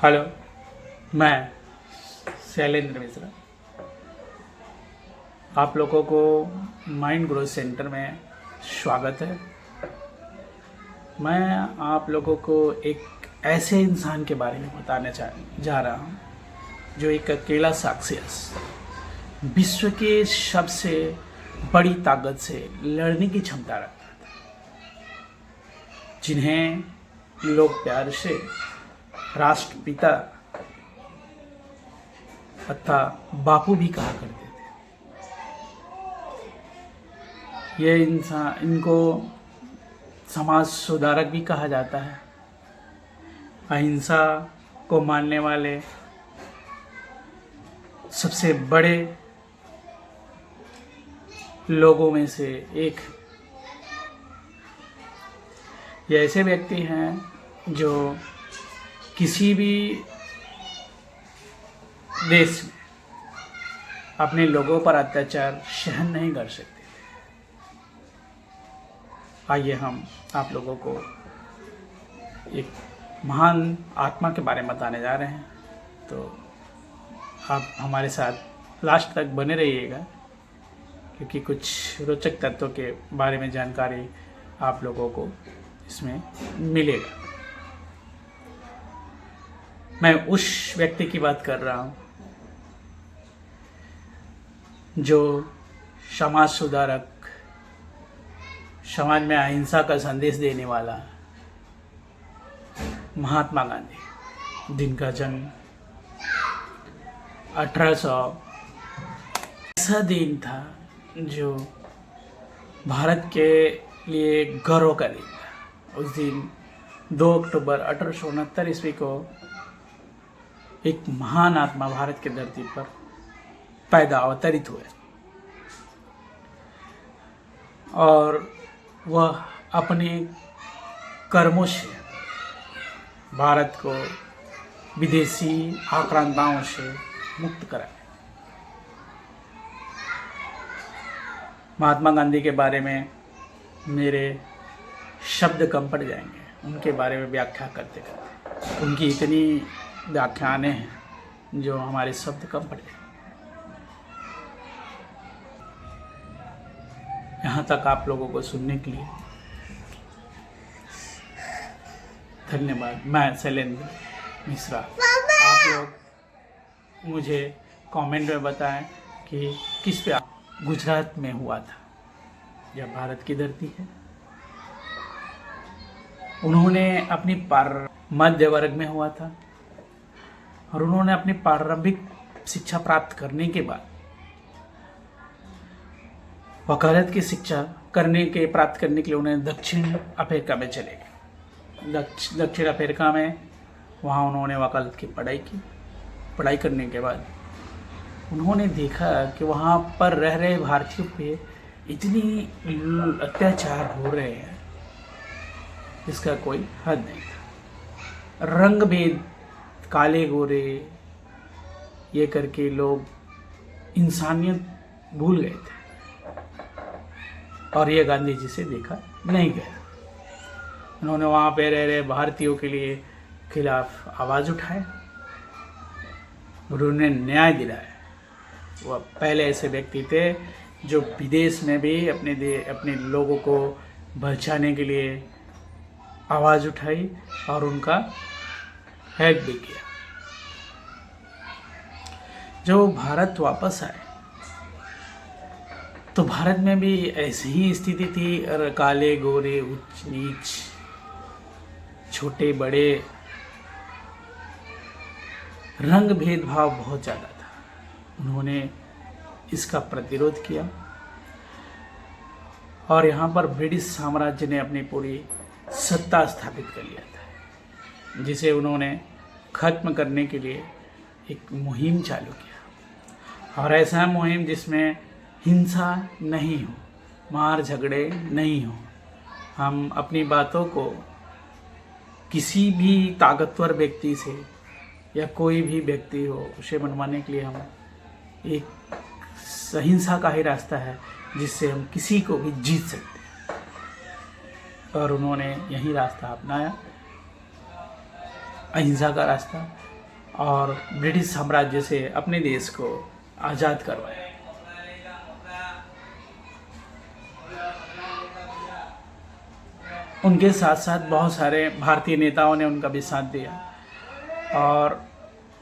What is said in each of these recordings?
Hello, मैं शैलेंद्र मिश्रा आप लोगों को माइंड ग्रोथ सेंटर में स्वागत है। मैं आप लोगों को एक ऐसे इंसान के बारे में बताने जा रहा हूँ जो एक अकेला शख्सियत विश्व के सबसे बड़ी ताकत से लड़ने की क्षमता रखता था, जिन्हें लोग प्यार से राष्ट्रपिता अथवा बापू भी कहा करते थे। ये इंसान, इनको समाज सुधारक भी कहा जाता है। अहिंसा को मानने वाले सबसे बड़े लोगों में से एक। ये ऐसे व्यक्ति हैं जो किसी भी देश में अपने लोगों पर अत्याचार सहन नहीं कर सकते थे। आइए हम आप लोगों को एक महान आत्मा के बारे में बताने जा रहे हैं, तो आप हमारे साथ लास्ट तक बने रहिएगा, क्योंकि कुछ रोचक तत्वों के बारे में जानकारी आप लोगों को इसमें मिलेगा। मैं उस व्यक्ति की बात कर रहा हूँ जो समाज सुधारक, समाज में अहिंसा का संदेश देने वाला महात्मा गांधी, जिनका जन्म 1800 ऐसा दिन था जो भारत के लिए गर्व का दिन था। उस दिन 2 अक्टूबर 1869 ईस्वी को एक महान आत्मा भारत की धरती पर अवतरित हुए और वह अपने कर्मों से भारत को विदेशी आक्रांताओं से मुक्त कराए। महात्मा गांधी के बारे में मेरे शब्द कम पड़ जाएंगे उनके बारे में व्याख्या करते करते। उनकी इतनी व्याख्याएं हैं जो हमारे शब्द कम पड़ जाएंगे। यहाँ तक आप लोगों को सुनने के लिए धन्यवाद। मैं शैलेंद्र मिश्रा। आप लोग मुझे कमेंट में बताएं कि किस पे गुजरात में हुआ था, यह भारत की धरती है। उन्होंने अपनी मध्य वर्ग में हुआ था और उन्होंने अपनी प्रारंभिक शिक्षा प्राप्त करने के बाद वकालत की शिक्षा प्राप्त करने के लिए उन्हें दक्षिण अफ्रीका में चले गए। दक्षिण अफ्रीका में वहाँ उन्होंने वकालत की पढ़ाई की। पढ़ाई करने के बाद उन्होंने देखा कि वहाँ पर रह रहे भारतीयों पे इतनी अत्याचार हो रहे हैं, इसका कोई हद नहीं था। रंग भेद, काले गोरे ये करके लोग इंसानियत भूल गए थे और ये गांधी जी से देखा नहीं गया। उन्होंने वहाँ पे रह रहे भारतीयों के लिए खिलाफ आवाज़ उठाए और उन्हें न्याय दिलाया। वह पहले ऐसे व्यक्ति थे जो विदेश में भी अपने लोगों को बचाने के लिए आवाज़ उठाई और उनका हेल्प भी किया। जो भारत वापस आए तो भारत में भी ऐसी ही स्थिति थी। और काले गोरे, उच्च नीच, छोटे बड़े, रंग भेदभाव बहुत ज़्यादा था। उन्होंने इसका प्रतिरोध किया और यहाँ पर ब्रिटिश साम्राज्य ने अपनी पूरी सत्ता स्थापित कर लिया था, जिसे उन्होंने खत्म करने के लिए एक मुहिम चालू किया। और ऐसा मुहिम जिसमें हिंसा नहीं हो, मार झगड़े नहीं हो। हम अपनी बातों को किसी भी ताकतवर व्यक्ति से या कोई भी व्यक्ति हो उसे मनवाने के लिए हम एक अहिंसा का ही रास्ता है जिससे हम किसी को भी जीत सकते हैं। और उन्होंने यही रास्ता अपनाया, अहिंसा का रास्ता। और ब्रिटिश साम्राज्य से अपने देश को आज़ाद करवाया। उनके साथ साथ बहुत सारे भारतीय नेताओं ने उनका भी साथ दिया और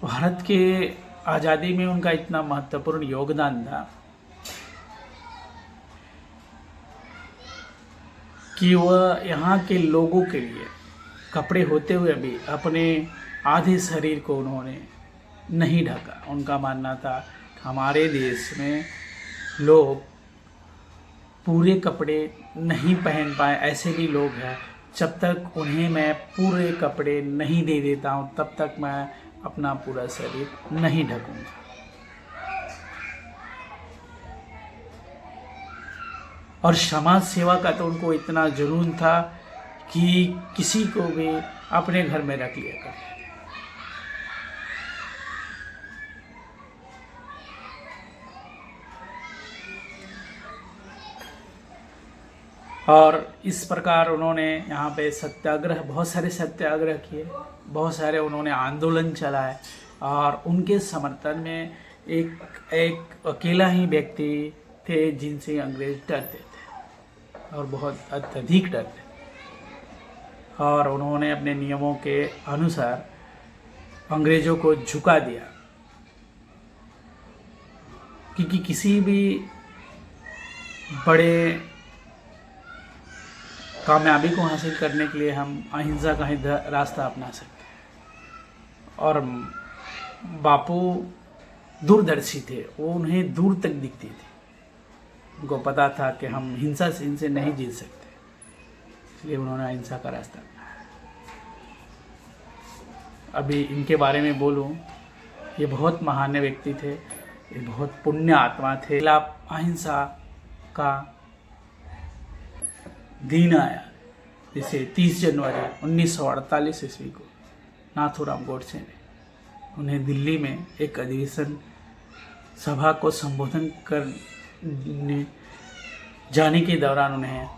भारत के आज़ादी में उनका इतना महत्वपूर्ण योगदान था कि वह यहाँ के लोगों के लिए कपड़े होते हुए भी अपने आधे शरीर को उन्होंने नहीं ढका। उनका मानना था कि हमारे देश में लोग पूरे कपड़े नहीं पहन पाए, ऐसे भी लोग हैं, जब तक उन्हें मैं पूरे कपड़े नहीं दे देता हूँ तब तक मैं अपना पूरा शरीर नहीं ढकूँगा। और समाज सेवा का तो उनको इतना जुनून था कि किसी को भी अपने घर में रख लिया करते थे। और इस प्रकार उन्होंने यहाँ पे सत्याग्रह, बहुत सारे सत्याग्रह किए, बहुत सारे उन्होंने आंदोलन चलाए और उनके समर्थन में एक अकेला ही व्यक्ति थे जिनसे अंग्रेज डरते थे और बहुत अत्यधिक डरते थे। और उन्होंने अपने नियमों के अनुसार अंग्रेज़ों को झुका दिया, क्योंकि किसी भी बड़े कामयाबी को हासिल करने के लिए हम अहिंसा का ही रास्ता अपना सकते हैं। और बापू दूरदर्शी थे, वो उन्हें दूर तक दिखती थी, उनको पता था कि हम हिंसा से इनसे नहीं जीत सकते, इसलिए उन्होंने अहिंसा का रास्ता अपनाया। अभी इनके बारे में बोलूं, ये बहुत महान व्यक्ति थे, ये बहुत पुण्य आत्मा थे। अहिंसा का दिन आया, जैसे 30 जनवरी 1948 ईस्वी को नाथूराम गोडसे ने उन्हें दिल्ली में एक अधिवेशन सभा को संबोधन करने जाने के दौरान उन्हें